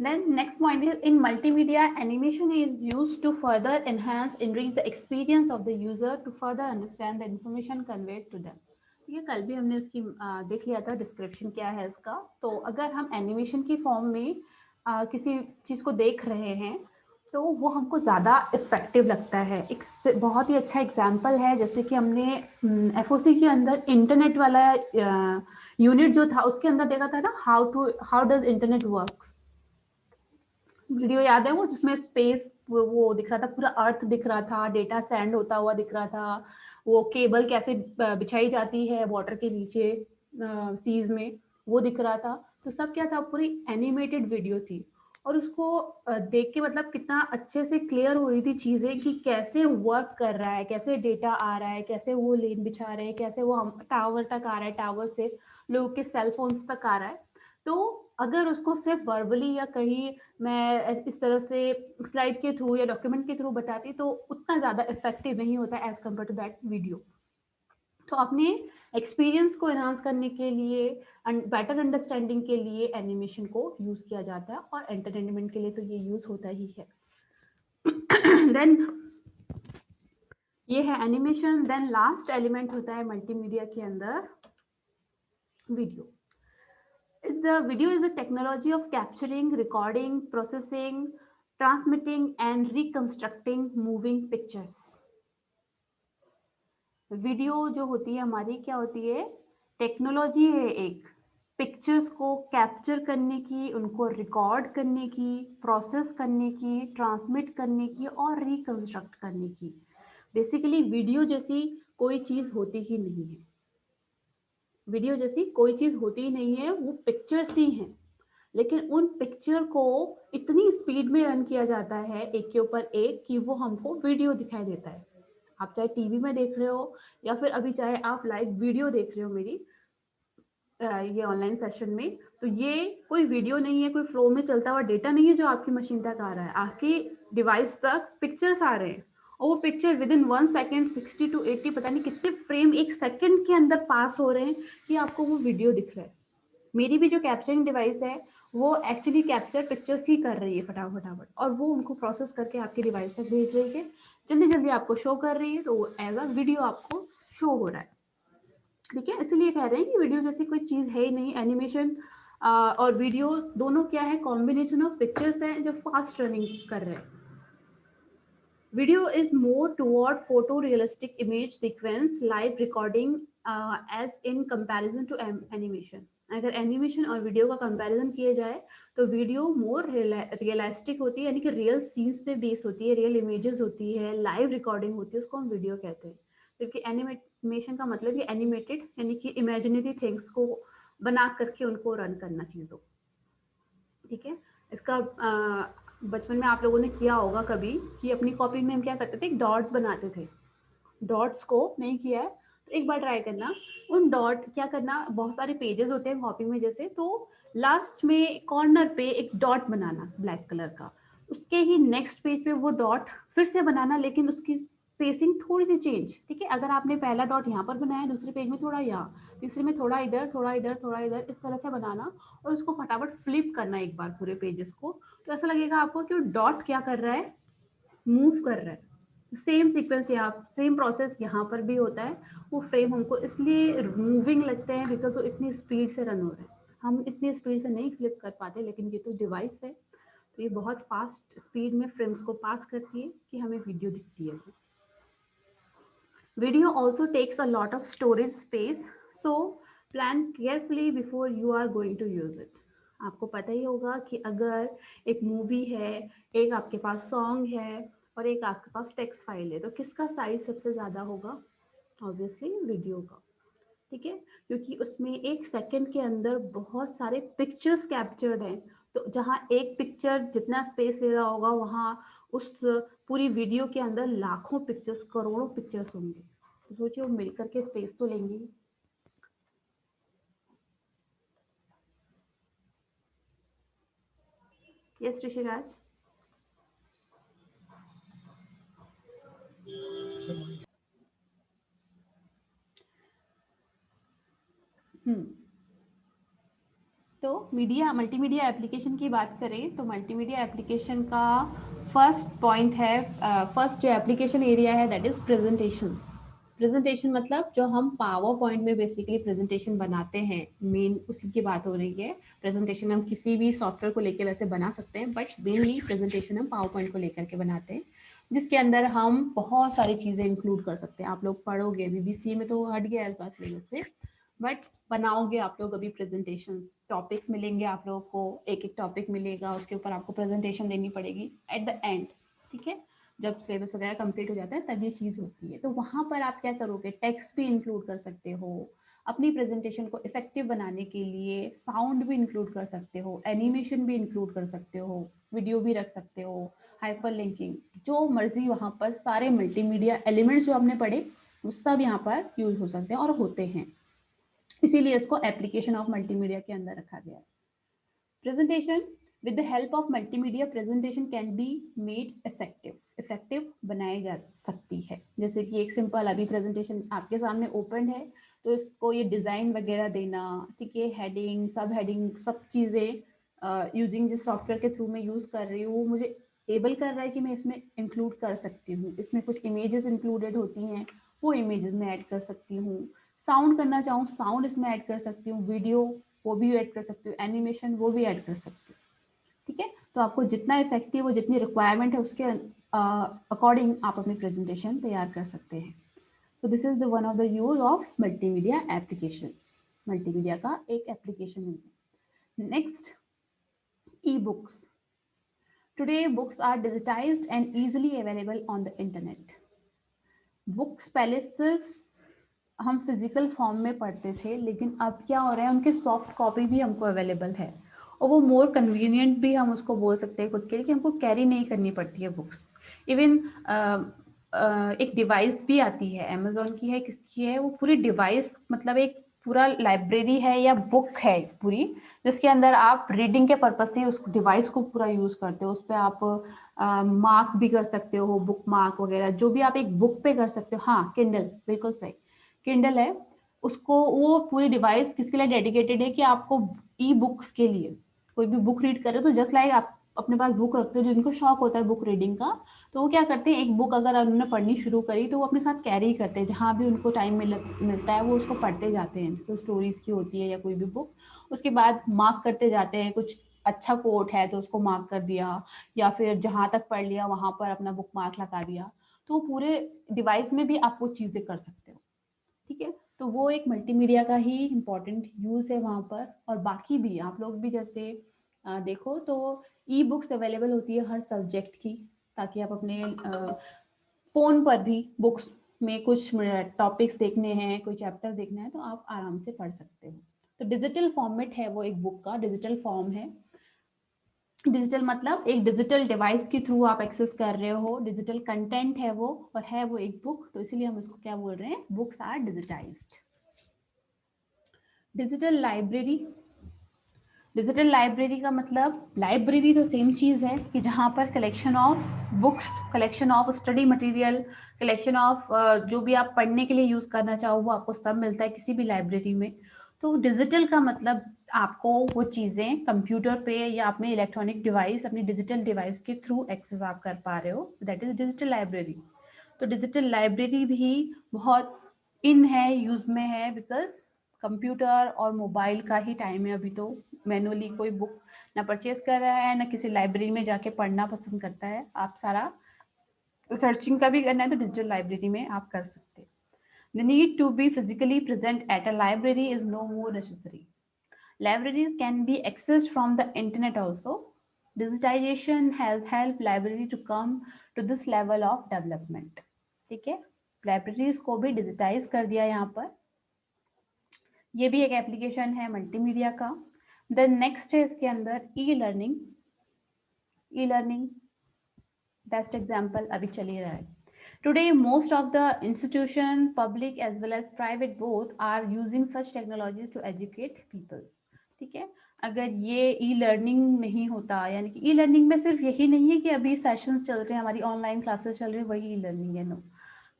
Then next point is in multimedia, animation is used to further enhance, enrich the experience of the user to further understand the information conveyed to them. ये कल भी हमने इसकी देख लिया था description क्या है इसका. तो अगर हम एनिमेशन की फॉर्म में किसी चीज़ को देख रहे हैं तो वो हमको ज़्यादा इफेक्टिव लगता है. एक बहुत ही अच्छा एग्जाम्पल है जैसे कि हमने एफओसी के अंदर इंटरनेट वाला यूनिट जो था उसके अंदर देखा था ना, how does internet works. Video याद है वो जिसमें स्पेस वो दिख रहा था, पूरा अर्थ दिख रहा था, डेटा सेंड होता हुआ दिख रहा था, वो केबल कैसे बिछाई जाती है वाटर के नीचे सीज में, वो दिख रहा था. तो सब क्या था, पूरी एनिमेटेड वीडियो थी. और उसको देख के मतलब कितना अच्छे से क्लियर हो रही थी चीज़ें कि कैसे वर्क कर रहा है, कैसे डेटा आ रहा है, कैसे वो लेन बिछा रहे हैं, कैसे वो हम टावर तक आ रहा है, टावर से लोगों के सेल फोन्स तक आ रहा है. तो अगर उसको सिर्फ वर्बली या कहीं मैं इस तरह से स्लाइड के थ्रू या डॉक्यूमेंट के थ्रू बताती तो उतना ज़्यादा इफेक्टिव नहीं होता as compare to that video. तो अपने एक्सपीरियंस को एनहांस करने के लिए, बेटर अंडरस्टैंडिंग के लिए एनिमेशन को यूज़ किया जाता है और एंटरटेनमेंट के लिए तो ये यूज़ होता ही है. देन ये है एनिमेशन. देन लास्ट एलिमेंट होता है मल्टीमीडिया के अंदर video. Is the video is the technology of capturing, recording, processing, transmitting and reconstructing moving pictures. Video जो होती है हमारी क्या होती है, टेक्नोलॉजी है एक पिक्चर्स को कैप्चर करने की, उनको रिकॉर्ड करने की, प्रोसेस करने की, ट्रांसमिट करने की और रिकंस्ट्रक्ट करने की. बेसिकली वीडियो जैसी कोई चीज़ होती ही नहीं है. वीडियो जैसी कोई चीज़ होती ही नहीं है, वो पिक्चर्स ही हैं. लेकिन उन पिक्चर को इतनी स्पीड में रन किया जाता है एक के ऊपर एक कि वो हमको वीडियो दिखाई देता है. आप चाहे टीवी में देख रहे हो या फिर अभी चाहे आप लाइव वीडियो देख रहे हो मेरी ये ऑनलाइन सेशन में, तो ये कोई वीडियो नहीं है, कोई फ्लो में चलता हुआ डेटा नहीं है जो आपकी मशीन तक आ रहा है. आपकी डिवाइस तक पिक्चर्स आ रहे हैं और वो picture with in 1 second 60 to 80 पता नहीं कितने फ्रेम एक सेकेंड के अंदर पास हो रहे हैं कि आपको वो वीडियो दिख रहा है. मेरी भी जो कैप्चरिंग डिवाइस है वो एक्चुअली कैप्चर पिक्चर्स ही कर रही है फटाफट और वो उनको प्रोसेस करके आपकी डिवाइस तक भेज रही है, जल्दी जल्दी आपको शो कर रही है, तो वो एज अ वीडियो आपको शो हो रहा है. ठीक है, इसलिए कह रहे हैं कि वीडियो जैसी कोई चीज़ है ही नहीं. एनिमेशन और वीडियो दोनों क्या है, कॉम्बिनेशन ऑफ पिक्चर्स हैं जो फास्ट रनिंग कर रहे हैं. Video is more toward photorealistic image sequence, live recording as in comparison to animation. अगर एनिमेशन और वीडियो का कंपैरिजन किया जाए तो वीडियो मोर रियलिस्टिक होती है, यानी कि रियल सीन्स पे बेस होती है, रियल इमेजेस होती है, लाइव रिकॉर्डिंग होती है, उसको हम वीडियो कहते हैं. जबकि एनिमेशन का मतलब ये एनिमेटेड यानी कि इमेजिनरी थिंग्स को बना करके उनको रन करना चीज़ों. ठीक है, इसका बचपन में आप लोगों ने किया होगा कभी कि अपनी कॉपी में हम क्या करते थे, एक डॉट बनाते थे. डॉट्स को नहीं किया है तो एक बार ट्राई करना. उन डॉट क्या करना, बहुत सारे पेजेस होते हैं कॉपी में जैसे, तो लास्ट में कॉर्नर पे एक डॉट बनाना ब्लैक कलर का. उसके ही नेक्स्ट पेज पे वो डॉट फिर से बनाना, लेकिन उसकी स्पेसिंग थोड़ी सी चेंज. ठीक है, अगर आपने पहला डॉट यहाँ पर बनाया, दूसरे पेज में थोड़ा यहाँ, तीसरे में थोड़ा इधर थोड़ा इधर थोड़ा इधर, इस तरह से बनाना और उसको फटाफट फ्लिप करना एक बार पूरे पेजेस को. तो ऐसा लगेगा आपको कि डॉट क्या कर रहा है, मूव कर रहा है. सेम सीक्वेंस यहाँ, सेम प्रोसेस यहाँ पर भी होता है. वो फ्रेम हमको इसलिए मूविंग लगते हैं बिकॉज वो इतनी स्पीड से रन हो रहे हैं. हम इतनी स्पीड से नहीं फ्लिप कर पाते, लेकिन ये तो डिवाइस है तो ये बहुत फास्ट स्पीड में फ्रेम्स को पास करती है कि हमें वीडियो दिखती है. Video also takes a lot of storage space, so plan carefully before you are going to use it. आपको पता ही होगा कि अगर एक मूवी है, एक आपके पास सॉन्ग है और एक आपके पास टेक्स्ट फाइल है, तो किसका साइज सबसे ज़्यादा होगा? ऑब्वियसली वीडियो का. ठीक है, क्योंकि उसमें एक सेकंड के अंदर बहुत सारे पिक्चर्स कैप्चर्ड हैं. तो जहाँ एक पिक्चर जितना स्पेस ले रहा होगा, वहाँ उस पूरी वीडियो के अंदर लाखों पिक्चर्स, करोड़ों पिक्चर्स होंगे. तो सोचिए वो मिलकर के स्पेस तो लेंगे. यस ऋषिराज. तो मीडिया मल्टीमीडिया एप्लीकेशन की बात करें तो मल्टीमीडिया एप्लीकेशन का फर्स्ट पॉइंट है, फर्स्ट जो एप्लीकेशन एरिया है दैट इज प्रेजेंटेशंस। प्रेजेंटेशन मतलब जो हम पावर पॉइंट में बेसिकली प्रेजेंटेशन बनाते हैं, मेन उसी की बात हो रही है। प्रेजेंटेशन हम किसी भी सॉफ्टवेयर को लेकर वैसे बना सकते हैं, बट मेनली प्रेजेंटेशन हम पावर पॉइंट को लेकर के बनाते हैं, जिसके अंदर हम बहुत सारी चीज़ें इंक्लूड कर सकते हैं। आप लोग पढ़ोगे, बीबीसी में तो हट गया इस बात सिलेबस से, बट बनाओगे आप लोग अभी प्रेजेंटेशंस, टॉपिक्स मिलेंगे आप लोगों को, एक एक टॉपिक मिलेगा, उसके ऊपर आपको प्रेजेंटेशन देनी पड़ेगी एट द एंड, ठीक है। जब सिलेबस वगैरह कंप्लीट हो जाता है तब ये चीज़ होती है। तो वहाँ पर आप क्या करोगे, टेक्स्ट भी इंक्लूड कर सकते हो, अपनी प्रेजेंटेशन को इफेक्टिव बनाने के लिए साउंड भी इंक्लूड कर सकते हो, एनिमेशन भी इंक्लूड कर सकते हो, वीडियो भी रख सकते हो, हाइपर लिंकिंग, जो मर्जी वहाँ पर सारे मल्टीमीडिया एलिमेंट्स जो हमने पढ़े वो सब यहाँ पर यूज हो सकते हैं और होते हैं, इसीलिए इसको एप्लीकेशन ऑफ मल्टीमीडिया के अंदर रखा गया है। Presentation with the help of multimedia presentation can be made effective, effective बनाई जा सकती है। जैसे कि एक सिंपल अभी प्रेजेंटेशन आपके सामने ओपन है, तो इसको ये डिजाइन वगैरह देना, ठीक है, हेडिंग, सब हेडिंग, सब चीजें यूजिंग जिस सॉफ्टवेयर के थ्रू मैं यूज कर रही हूँ, मुझे एबल कर रहा है कि मैं इसमें इंक्लूड कर सकती हूँ। इसमें कुछ इमेजेस इंक्लूडेड होती हैं, वो इमेजेस में ऐड कर सकती हूँ। साउंड करना चाहूँ, साउंड इसमें ऐड कर सकती हूँ, वीडियो वो भी ऐड कर सकती हूँ, एनिमेशन वो भी ऐड कर सकती हूँ, ठीक है। तो आपको जितना इफेक्टिव और जितनी रिक्वायरमेंट है उसके अकॉर्डिंग आप अपनी प्रेजेंटेशन तैयार कर सकते हैं। तो this is the one of the use of multimedia application, multimedia का एक एप्लीकेशन है। Next, e books. Today books are digitised and easily available on the internet. Books पहले सिर्फ हम फिजिकल फॉर्म में पढ़ते थे, लेकिन अब क्या हो रहा है, उनके सॉफ्ट कॉपी भी हमको अवेलेबल है, और वो मोर कन्वीनियंट भी हम उसको बोल सकते हैं खुद के लिए, कि हमको कैरी नहीं करनी पड़ती है बुक्स। इवन एक डिवाइस भी आती है, अमेजोन की है, किसकी है, वो पूरी डिवाइस, मतलब एक पूरा लाइब्रेरी है या बुक है पूरी, जिसके अंदर आप रीडिंग के पर्पज से उस डिवाइस को पूरा यूज करते हो। उस पर आप मार्क भी कर सकते हो, बुक मार्क वगैरह जो भी आप एक बुक पे कर सकते हो। हाँ, किंडल, बिल्कुल सही, किंडल है। उसको वो पूरी डिवाइस किसके लिए डेडिकेटेड है, कि आपको ई बुक्स के लिए, कोई भी बुक रीड करे तो जस्ट लाइक आप अपने पास बुक रखते हो, जिनको शौक होता है बुक रीडिंग का, तो वो क्या करते हैं, एक बुक अगर उन्होंने पढ़नी शुरू करी तो वो अपने साथ कैरी करते हैं, जहाँ भी उनको टाइम मिलता है वो उसको पढ़ते जाते हैं, जैसे स्टोरीज की होती है या कोई भी बुक। उसके बाद मार्क करते जाते हैं, कुछ अच्छा कोट है तो उसको मार्क कर दिया, या फिर जहाँ तक पढ़ लिया वहां पर अपना बुक मार्क लगा दिया। तो पूरे डिवाइस में भी आप वो चीजें कर सकते हो, ठीक है। तो वो एक मल्टीमीडिया का ही इम्पोर्टेंट यूज है वहाँ पर। और बाकी भी आप लोग भी जैसे देखो तो ई बुक्स अवेलेबल होती है हर सब्जेक्ट की, ताकि आप अपने फोन पर भी बुक्स में कुछ टॉपिक्स देखने हैं, कोई चैप्टर देखना है तो आप आराम से पढ़ सकते हो। तो डिजिटल फॉर्मेट है वो, एक बुक का डिजिटल फॉर्म है। डिजिटल मतलब एक डिजिटल डिवाइस के थ्रू आप एक्सेस कर रहे हो, डिजिटल कंटेंट है वो, और है वो एक बुक, तो इसलिए हम इसको क्या बोल रहे हैं, books are digitised. Digital library. Digital library का मतलब, लाइब्रेरी तो सेम चीज़ है कि जहाँ पर collection of books, collection of study material, collection of जो भी आप पढ़ने के लिए यूज़ करना चाहो वो आपको सब मिलता है किसी भी लाइब्रेरी में। तो डिजिटल का मतलब आपको वो चीज़ें कंप्यूटर पे या अपने इलेक्ट्रॉनिक डिवाइस, अपनी डिजिटल डिवाइस के थ्रू एक्सेस आप कर पा रहे हो, दैट इज डिजिटल लाइब्रेरी। तो डिजिटल लाइब्रेरी भी बहुत इन है, यूज में है, बिकॉज कंप्यूटर और मोबाइल का ही टाइम है अभी। तो मैनुअली कोई बुक ना परचेज कर रहा है, ना किसी लाइब्रेरी में जाके पढ़ना पसंद करता है। आप सारा सर्चिंग का भी करना है तो डिजिटल लाइब्रेरी में आप कर सकते हैं। The need to be physically present at a library is no more necessary. Libraries can be accessed from the internet also. Digitization has helped library to come to this level of development. ठीक है, libraries को भी digitise कर दिया यहाँ पर। ये भी एक एप्लीकेशन है मल्टीमीडिया का। देन नेक्स्ट है इसके अंदर e learning. E learning best example अभी चल ही रहा है। Today, most of the institution, public as well as private both, are using such technologies to educate people. ठीक है, अगर ये ई लर्निंग नहीं होता, यानी कि ई लर्निंग में सिर्फ यही नहीं है कि अभी सेशंस चल रहे हैं, हमारी ऑनलाइन क्लासेस चल रही है, वही ई लर्निंग है, नो।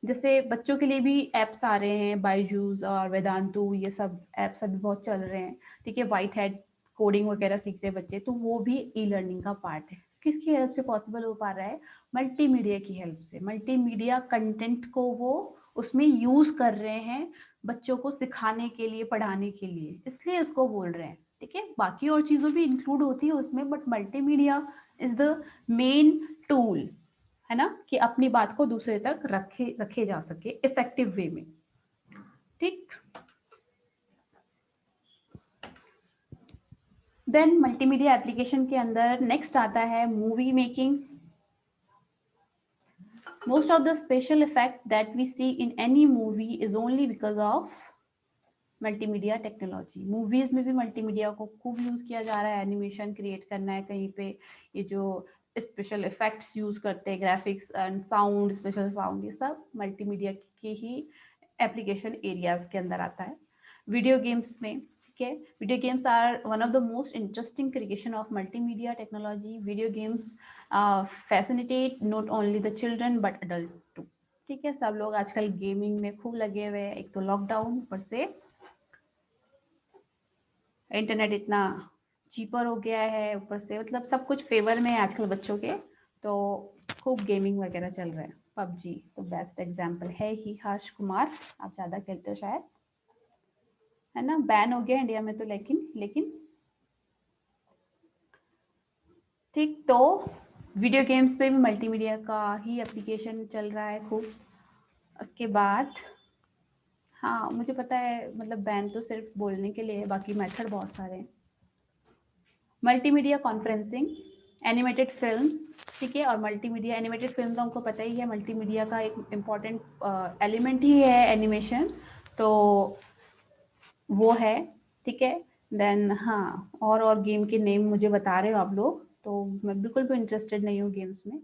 जैसे बच्चों के लिए भी एप्स आ रहे हैं, बायजूस और वेदांतु, ये सब एप्स अभी बहुत चल रहे हैं, ठीक है। वाइट हेड कोडिंग वगैरह सीख रहे बच्चे, तो वो भी ई लर्निंग का पार्ट है। किसकी हेल्प से पॉसिबल हो पा रहा है? मल्टीमीडिया की हेल्प से। मल्टीमीडिया कंटेंट को वो उसमें यूज कर रहे हैं बच्चों को सिखाने के लिए, पढ़ाने के लिए, इसलिए इसको बोल रहे हैं। ठीक है, बाकी और चीज़ों भी इंक्लूड होती है उसमें, but multimedia is the main tool, है ना, कि अपनी बात को दूसरे तक रखे जा सके इफेक्टिव वे में। ठीक, देन मल्टीमीडिया एप्लीकेशन के अंदर नेक्स्ट आता है movie making. Most of the special effect that we see in any movie is only because of multimedia technology. Movies में भी मल्टीमीडिया को खूब यूज किया जा रहा है, एनिमेशन क्रिएट करना है कहीं पे, ये जो स्पेशल इफेक्ट्स यूज करते हैं, graphics and sound, special sound, ये सब मल्टीमीडिया के ही एप्लीकेशन एरियाज के अंदर आता है। वीडियो गेम्स में, ठीक है, video games are one of the most interesting creation of multimedia technology. Video games facilitate not only the children but adult too. ठीक है, सब लोग आजकल गेमिंग में खूब लगे हुए हैं, एक तो लॉकडाउन, ऊपर से इंटरनेट इतना चीपर हो गया है, ऊपर से मतलब सब कुछ फेवर में है आजकल बच्चों के, तो खूब गेमिंग वगैरह चल रहा है। पबजी तो बेस्ट एग्जांपल है ही। हर्ष कुमार, आप ज़्यादा खेलते हो शायद, है ना, बैन हो गया इंडिया में तो, लेकिन ठीक। तो वीडियो गेम्स पे भी मल्टीमीडिया का ही एप्लीकेशन चल रहा है खूब। उसके बाद हाँ, मुझे पता है, मतलब बैन तो सिर्फ बोलने के लिए है, बाकी मेथड बहुत सारे हैं। मल्टीमीडिया कॉन्फ्रेंसिंग, एनिमेटेड फिल्म्स, ठीक है, और मल्टीमीडिया एनिमेटेड फिल्म तो हमको पता ही है, मल्टीमीडिया का एक इम्पॉर्टेंट एलिमेंट ही है एनिमेशन, तो वो है। ठीक है, देन हाँ, और गेम के नेम मुझे बता रहे हो आप लोग, तो मैं बिल्कुल भी इंटरेस्टेड नहीं हूँ गेम्स में।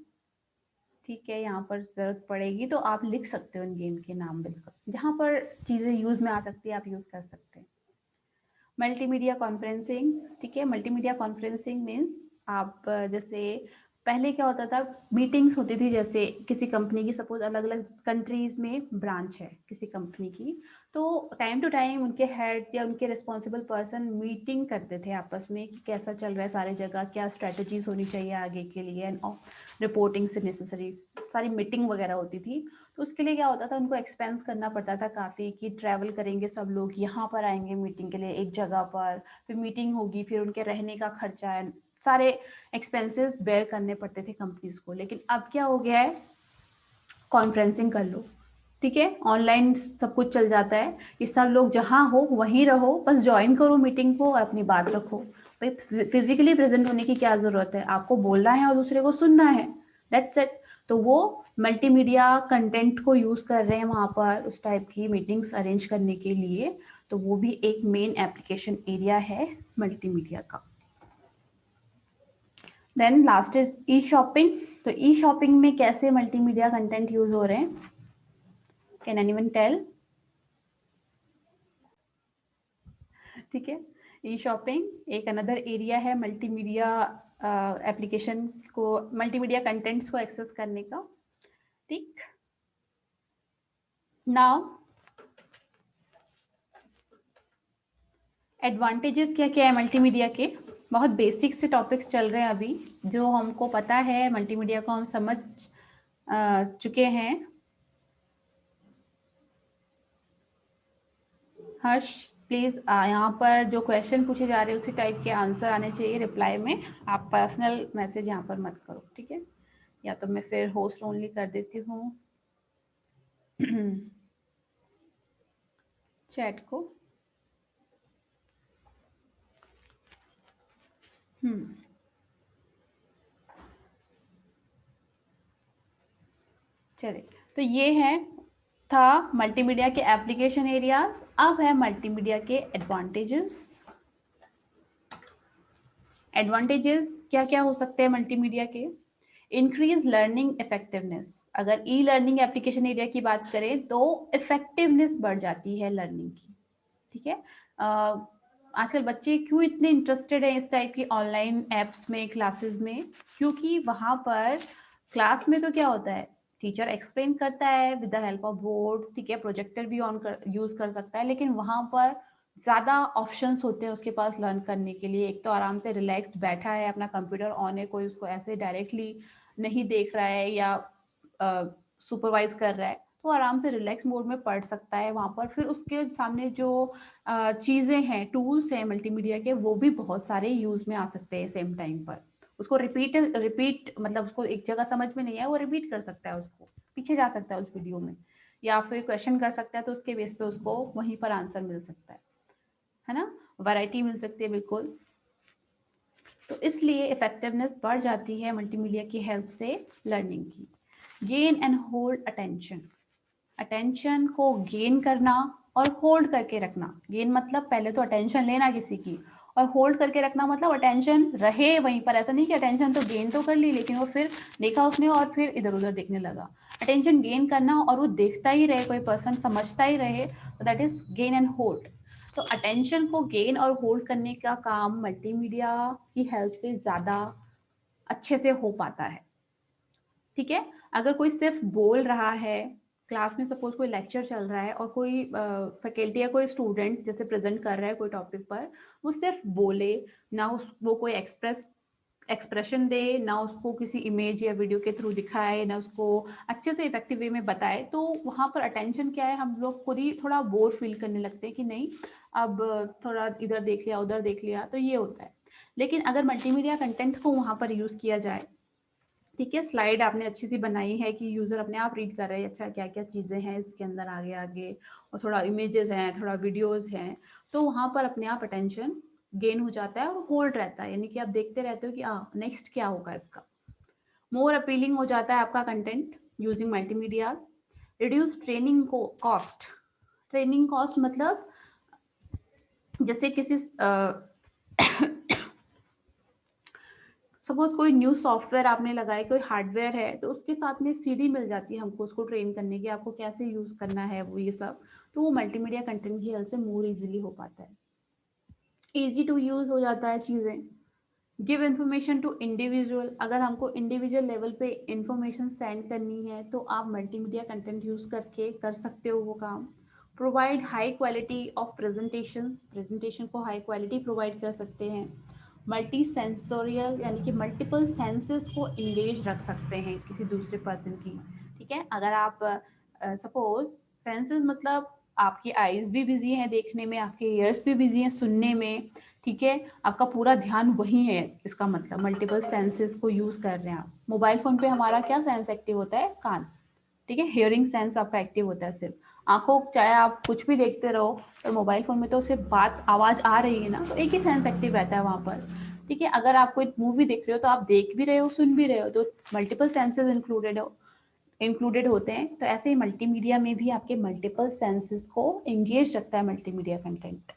ठीक है, यहाँ पर ज़रूरत पड़ेगी तो आप लिख सकते हो इन गेम के नाम, बिल्कुल जहाँ पर चीज़ें यूज़ में आ सकती है आप यूज़ कर सकते हैं। मल्टीमीडिया कॉन्फ्रेंसिंग, ठीक है, मल्टीमीडिया कॉन्फ्रेंसिंग मीन्स आप जैसे पहले क्या होता था, मीटिंग्स होती थी, जैसे किसी कंपनी की, सपोज अलग अलग कंट्रीज में ब्रांच है किसी कंपनी की, तो टाइम टू टाइम उनके हेड या उनके रिस्पॉन्सिबल पर्सन मीटिंग करते थे आपस में कि कैसा चल रहा है सारी जगह, क्या स्ट्रेटजीज होनी चाहिए आगे के लिए, एंड रिपोर्टिंग से नेसेसरी सारी मीटिंग वगैरह होती थी। तो उसके लिए क्या होता था, उनको एक्सपेंस करना पड़ता था काफ़ी, कि ट्रैवल करेंगे सब लोग, यहाँ पर आएंगे मीटिंग के लिए एक जगह पर, फिर मीटिंग होगी, फिर उनके रहने का खर्चा है, सारे एक्सपेंसेस बेयर करने पड़ते थे कंपनीज को। लेकिन अब क्या हो गया है, कॉन्फ्रेंसिंग कर लो, ठीक है, ऑनलाइन सब कुछ चल जाता है, कि सब लोग जहाँ हो वहीं रहो, बस ज्वाइन करो मीटिंग को और अपनी बात रखो। भाई फिजिकली प्रेजेंट होने की क्या जरूरत है, आपको बोलना है और दूसरे को सुनना है, दैट्स इट। तो वो मल्टीमीडिया कंटेंट को यूज कर रहे हैं वहां पर उस टाइप की मीटिंग्स अरेंज करने के लिए, तो वो भी एक मेन एप्लीकेशन एरिया है मल्टीमीडिया का। Then last is e shopping. तो ई शॉपिंग में कैसे मल्टीमीडिया कंटेंट यूज हो रहे हैं, कैन एनीवन टेल? ठीक है, ई शॉपिंग एक अनदर एरिया है मल्टीमीडिया एप्लीकेशन को, मल्टीमीडिया कंटेंट्स को एक्सेस करने का। ठीक, नाउ एडवांटेजेस क्या क्या है मल्टीमीडिया के, बहुत बेसिक से टॉपिक्स चल रहे हैं अभी, जो हमको पता है मल्टीमीडिया को हम समझ चुके हैं। हर्ष प्लीज, यहाँ पर जो क्वेश्चन पूछे जा रहे हैं उसी टाइप के आंसर आने चाहिए रिप्लाई में, आप पर्सनल मैसेज यहाँ पर मत करो, ठीक है, या तो मैं फिर होस्ट ओनली कर देती हूँ चैट को। चलिए, तो ये है था मल्टीमीडिया के एप्लीकेशन एरियाज। अब है मल्टीमीडिया के एडवांटेजेस। एडवांटेजेस क्या क्या हो सकते हैं मल्टीमीडिया के? Increase learning effectiveness. अगर ई लर्निंग एप्लीकेशन एरिया की बात करें तो इफेक्टिवनेस बढ़ जाती है लर्निंग की, ठीक है। आजकल बच्चे क्यों इतने इंटरेस्टेड हैं इस टाइप की ऑनलाइन एप्स में, क्लासेस में? क्योंकि वहां पर क्लास में तो क्या होता है, टीचर एक्सप्लेन करता है with the help of board, ठीक है, प्रोजेक्टर भी ऑन कर यूज कर सकता है, लेकिन वहां पर ज़्यादा ऑप्शंस होते हैं उसके पास लर्न करने के लिए। एक तो आराम से रिलैक्स्ड बैठा है, अपना कंप्यूटर ऑन है, कोई उसको ऐसे डायरेक्टली नहीं देख रहा है या सुपरवाइज कर रहा है, तो आराम से रिलैक्स मोड में पढ़ सकता है वहाँ पर। फिर उसके सामने जो चीज़ें हैं, टूल्स हैं मल्टीमीडिया के, वो भी बहुत सारे यूज़ में आ सकते हैं सेम टाइम पर। उसको रिपीट मतलब उसको एक जगह समझ में नहीं है, वो रिपीट कर सकता है, उसको पीछे जा सकता है उस वीडियो में, या फिर क्वेश्चन कर सकता है तो उसके बेस पे उसको वहीं पर आंसर मिल सकता है ना। वैरायटी मिल सकती है बिल्कुल। तो इसलिए इफेक्टिवनेस बढ़ जाती है मल्टीमीडिया की हेल्प से लर्निंग की। Gain and hold attention, attention को गेन करना और होल्ड करके रखना। गेन मतलब पहले तो अटेंशन लेना किसी की, और होल्ड करके रखना मतलब अटेंशन रहे वहीं पर। ऐसा नहीं कि अटेंशन तो गेन तो कर ली लेकिन वो फिर देखा उसने और फिर इधर उधर देखने लगा। अटेंशन गेन करना और वो देखता ही रहे, कोई पर्सन समझता ही रहे, तो that is gain and hold. तो अटेंशन को गेन और होल्ड करने का काम मल्टीमीडिया की हेल्प से ज़्यादा अच्छे से हो पाता है। ठीक है, अगर कोई सिर्फ बोल रहा है क्लास में, सपोज कोई लेक्चर चल रहा है और कोई फैकल्टी या कोई स्टूडेंट जैसे प्रेजेंट कर रहा है कोई टॉपिक पर, वो सिर्फ बोले ना, वो कोई एक्सप्रेशन दे ना, उसको किसी इमेज या वीडियो के थ्रू दिखाए ना, उसको अच्छे से इफेक्टिव वे में बताए, तो वहाँ पर अटेंशन क्या है, हम लोग खुद ही थोड़ा बोर फील करने लगते हैं कि नहीं अब थोड़ा इधर देख लिया उधर देख लिया, तो ये होता है। लेकिन अगर मल्टीमीडिया कंटेंट को वहाँ पर यूज़ किया जाए, ठीक है, स्लाइड आपने अच्छी सी बनाई है कि यूज़र अपने आप रीड कर रहे हैं, अच्छा क्या क्या चीज़ें हैं इसके अंदर आगे आगे, और थोड़ा इमेजेस हैं, थोड़ा वीडियोस हैं, तो वहाँ पर अपने आप अटेंशन गेन हो जाता है और होल्ड रहता है, यानी कि आप देखते रहते हो कि नेक्स्ट क्या होगा इसका। मोर अपीलिंग हो जाता है आपका content using multimedia. Reduce training को कॉस्ट। ट्रेनिंग कॉस्ट मतलब जैसे किसी सपोज कोई न्यू सॉफ्टवेयर आपने लगाया, कोई हार्डवेयर है, तो उसके साथ में सीडी मिल जाती है हमको उसको ट्रेन करने की, आपको कैसे यूज करना है वो ये सब, तो वो मल्टीमीडिया कंटेंट की हेल्प से मोर इजीली हो पाता है। इजी टू यूज हो जाता है चीजें। गिव इन्फॉर्मेशन टू इंडिविजुअल, अगर हमको इंडिविजुअल लेवल पे इंफॉर्मेशन सेंड करनी है तो आप मल्टीमीडिया कंटेंट यूज करके कर सकते हो वो काम। Provide high quality of presentation को हाई क्वालिटी प्रोवाइड कर सकते हैं। मल्टी सेंसोरियल, यानी कि मल्टीपल सेंसेस को इंगेज रख सकते हैं किसी दूसरे पर्सन की। ठीक है, अगर आप सपोज सेंसेस मतलब आपकी आईज भी बिजी हैं देखने में, आपके ईयर्स भी बिजी हैं सुनने में, ठीक है, आपका पूरा ध्यान वही है, इसका मतलब मल्टीपल सेंसेस को यूज कर रहे हैं आप। मोबाइल फोन पे हमारा क्या सेंस एक्टिव होता है, कान, ठीक है, हियरिंग सेंस आपका एक्टिव होता है सिर्फ। आंखों, चाहे आप कुछ भी देखते रहो, पर मोबाइल फोन में तो सिर्फ बात आवाज आ रही है ना, तो एक ही सेंस एक्टिव रहता है वहां पर। ठीक है, अगर आप कोई मूवी देख रहे हो तो आप देख भी रहे हो सुन भी रहे हो, तो मल्टीपल सेंसेस इंक्लूडेड होते हैं। तो ऐसे ही मल्टीमीडिया में भी आपके मल्टीपल सेंसेस को एंगेज रखता है multimedia content.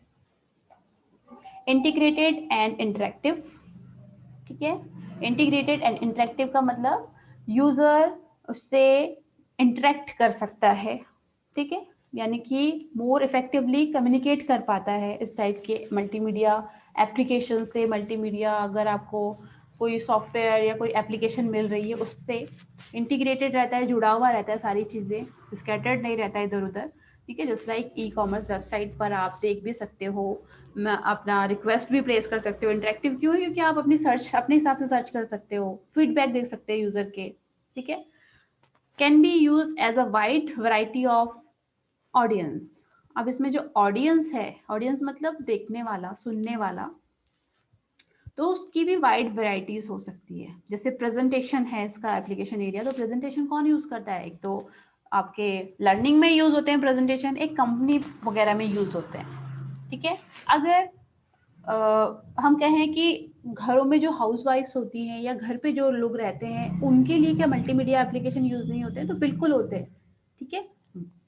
Integrated and interactive, ठीक है, इंटीग्रेटेड एंड इंटरेक्टिव का मतलब यूजर उससे इंटरेक्ट कर सकता है, ठीक है, यानी कि मोर इफेक्टिवली कम्युनिकेट कर पाता है इस टाइप के मल्टीमीडिया एप्लीकेशन से। मल्टीमीडिया अगर आपको कोई सॉफ्टवेयर या कोई एप्लीकेशन मिल रही है, उससे इंटीग्रेटेड रहता है, जुड़ा हुआ रहता है, सारी चीज़ें स्कैटर्ड नहीं रहता है इधर उधर। ठीक है, just like e commerce website पर आप देख भी सकते हो, अपना रिक्वेस्ट भी प्लेस कर सकते हो। इंटरेक्टिव क्यों है, क्योंकि आप अपनी सर्च अपने हिसाब से सर्च कर सकते हो, फीडबैक देख सकते हैं यूजर के। ठीक है, can be use as a wide variety of audience. अब इसमें जो ऑडियंस है, ऑडियंस मतलब देखने वाला सुनने वाला, तो उसकी भी वाइड वैरायटीज हो सकती है। जैसे प्रेजेंटेशन है इसका एप्लीकेशन एरिया, तो प्रेजेंटेशन कौन यूज करता है, एक तो आपके लर्निंग में यूज होते हैं प्रेजेंटेशन, एक कंपनी वगैरह में यूज होते हैं। ठीक है, अगर हम कहें कि घरों में जो हाउसवाइफ्स होती हैं या घर पे जो लोग रहते हैं, उनके लिए क्या मल्टीमीडिया एप्लीकेशन यूज नहीं होते हैं, तो बिल्कुल होते हैं। ठीक है,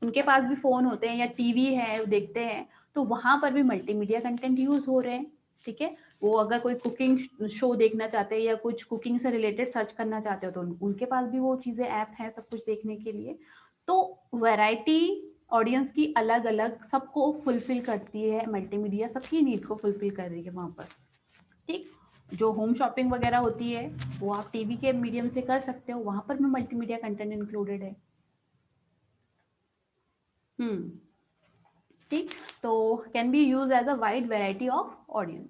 उनके पास भी फोन होते हैं या टीवी है, वो देखते हैं, तो वहां पर भी मल्टीमीडिया कंटेंट यूज हो रहे हैं। ठीक है, वो अगर कोई कुकिंग शो देखना चाहते हैं या कुछ कुकिंग से रिलेटेड सर्च करना चाहते हो, तो उनके पास भी वो चीजें ऐप है सब कुछ देखने के लिए। तो वैरायटी ऑडियंस की अलग अलग सबको फुलफिल करती है मल्टीमीडिया, सबकी नीड को फुलफिल कर रही है वहां पर। ठीक, जो होम शॉपिंग वगैरह होती है वो आप टीवी के मीडियम से कर सकते हो, वहां पर भी मल्टीमीडिया कंटेंट इंक्लूडेड है। ठीक, तो can be use as a wide variety of audience.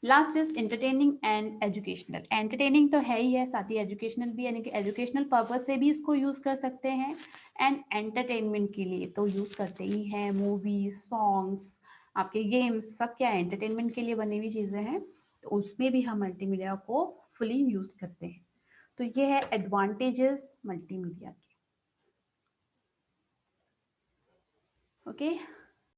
Last is entertaining and educational. Entertaining तो है ही है, साथ ही एजुकेशनल भी, यानी कि एजुकेशनल पर्पज से भी इसको यूज कर सकते हैं, एंड एंटरटेनमेंट के लिए तो यूज करते ही हैं। मूवीज, सॉन्ग्स, आपके गेम्स, सब क्या एंटरटेनमेंट के लिए बनी हुई चीजें हैं, तो उसमें भी हम मल्टीमीडिया को फुली यूज करते हैं। तो ये है एडवांटेजेस मल्टीमीडिया के। ओके